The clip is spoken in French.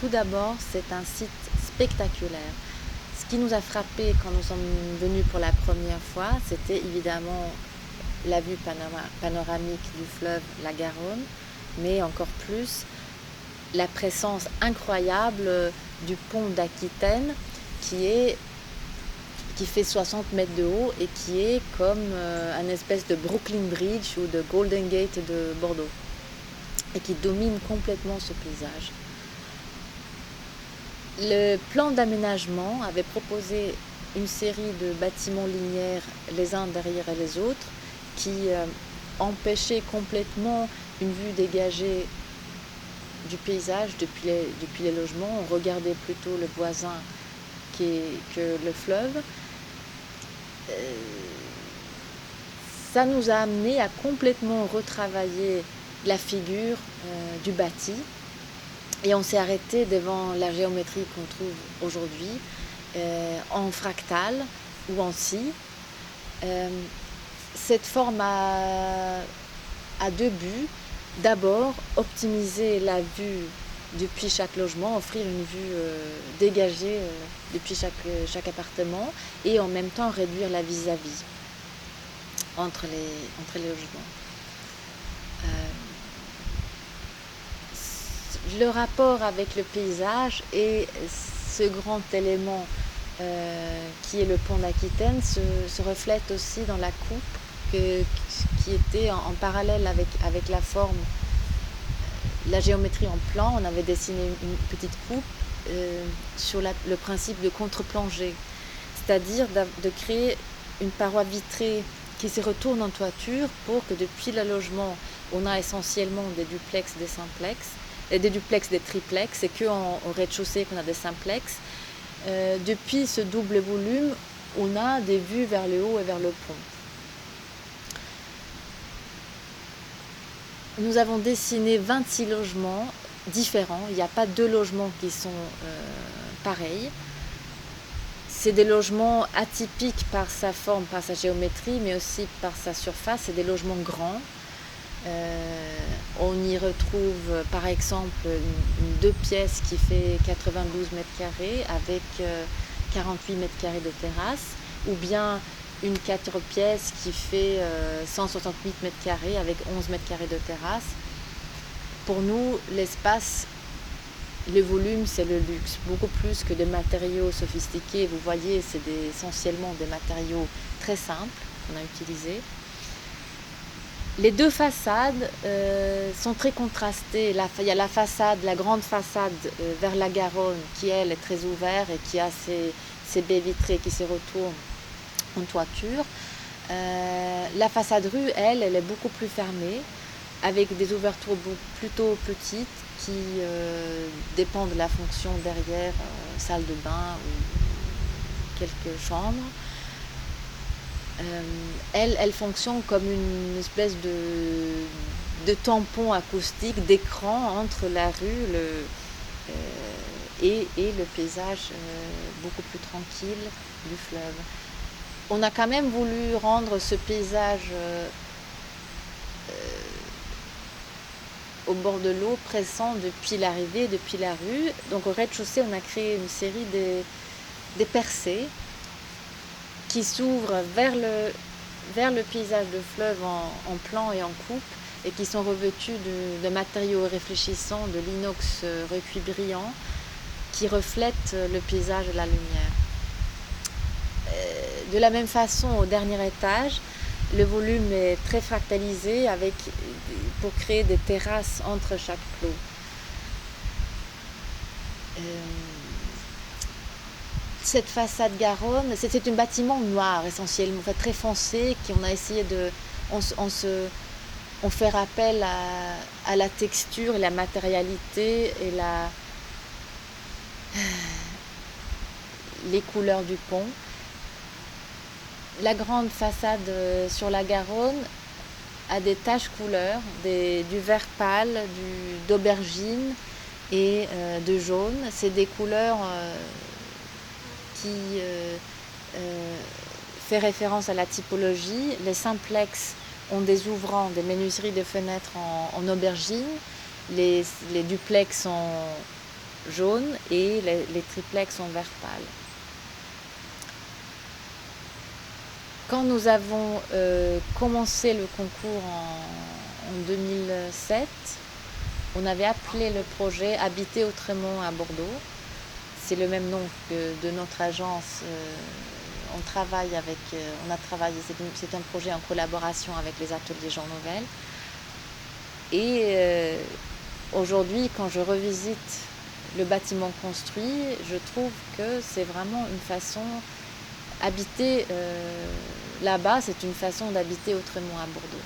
Tout d'abord, c'est un site spectaculaire. Ce qui nous a frappé quand nous sommes venus pour la première fois, c'était évidemment la vue panoramique du fleuve la Garonne, mais encore plus la présence incroyable du pont d'Aquitaine qui fait 60 mètres de haut et qui est comme un espèce de Brooklyn Bridge ou de Golden Gate de Bordeaux et qui domine complètement ce paysage. Le plan d'aménagement avait proposé une série de bâtiments linéaires les uns derrière les autres qui empêchaient complètement une vue dégagée du paysage depuis les logements. On regardait plutôt le voisin que le fleuve. Ça nous a amené à complètement retravailler la figure du bâti et on s'est arrêté devant la géométrie qu'on trouve aujourd'hui en fractal ou en scie. Cette forme a deux buts. D'abord, optimiser la vue depuis chaque logement, offrir une vue dégagée depuis chaque appartement et en même temps réduire la vis-à-vis entre les logements. Le rapport avec le paysage et ce grand élément qui est le pont d'Aquitaine se reflète aussi dans la coupe qui était en parallèle avec la forme, la géométrie en plan. On avait dessiné une petite coupe sur le principe de contre-plongée, c'est-à-dire de créer une paroi vitrée qui se retourne en toiture pour que depuis le logement, on a essentiellement des duplex, des simplex, des duplex, des triplex, et qu'au rez-de-chaussée qu'on a des simplex. Depuis ce double volume, on a des vues vers le haut et vers le pont. Nous avons dessiné 26 logements différents. Il n'y a pas deux logements qui sont pareils. C'est des logements atypiques par sa forme, par sa géométrie, mais aussi par sa surface. C'est des logements grands. On y retrouve par exemple une 2 pièces qui fait 92 mètres carrés avec 48 mètres carrés de terrasse, ou bien une 4 pièces qui fait 168 mètres carrés avec 11 mètres carrés de terrasse. Pour nous, l'espace, le volume, c'est le luxe, beaucoup plus que des matériaux sophistiqués. Vous voyez, c'est essentiellement des matériaux très simples qu'on a utilisés. Les deux façades sont très contrastées. Il y a la façade, la grande façade vers la Garonne qui, elle, est très ouverte et qui a ses baies vitrées qui se retournent en toiture. La façade rue, elle est beaucoup plus fermée, avec des ouvertures plutôt petites qui dépendent de la fonction derrière, salle de bain ou quelques chambres. Elle fonctionne comme une espèce de tampon acoustique, d'écran entre la rue et le paysage beaucoup plus tranquille du fleuve. On a quand même voulu rendre ce paysage au bord de l'eau pressant depuis l'arrivée, depuis la rue. Donc au rez-de-chaussée, on a créé une série des percées qui s'ouvrent vers le paysage de fleuve en plan et en coupe et qui sont revêtus de matériaux réfléchissants, de l'inox recuit brillant qui reflètent le paysage et la lumière. De la même façon, au dernier étage, le volume est très fractalisé pour créer des terrasses entre chaque plot. Cette façade Garonne, c'est un bâtiment noir essentiellement, enfin, très foncé, qu'on a essayé on fait rappel à la texture, la matérialité et les couleurs du pont. La grande façade sur la Garonne a des taches couleurs, du vert pâle, d'aubergine et de jaune. C'est des couleurs qui fait référence à la typologie. Les simplex ont des ouvrants, des menuiseries de fenêtres en aubergine. Les duplex jaune et les triplex en vert pâle. Quand nous avons commencé le concours en 2007, on avait appelé le projet Habiter autrement à Bordeaux. C'est le même nom que de notre agence. On a travaillé, c'est un projet en collaboration avec les ateliers Jean Nouvel. Et aujourd'hui, quand je revisite le bâtiment construit, je trouve que c'est vraiment une façon, habiter là-bas, c'est une façon d'habiter autrement à Bordeaux.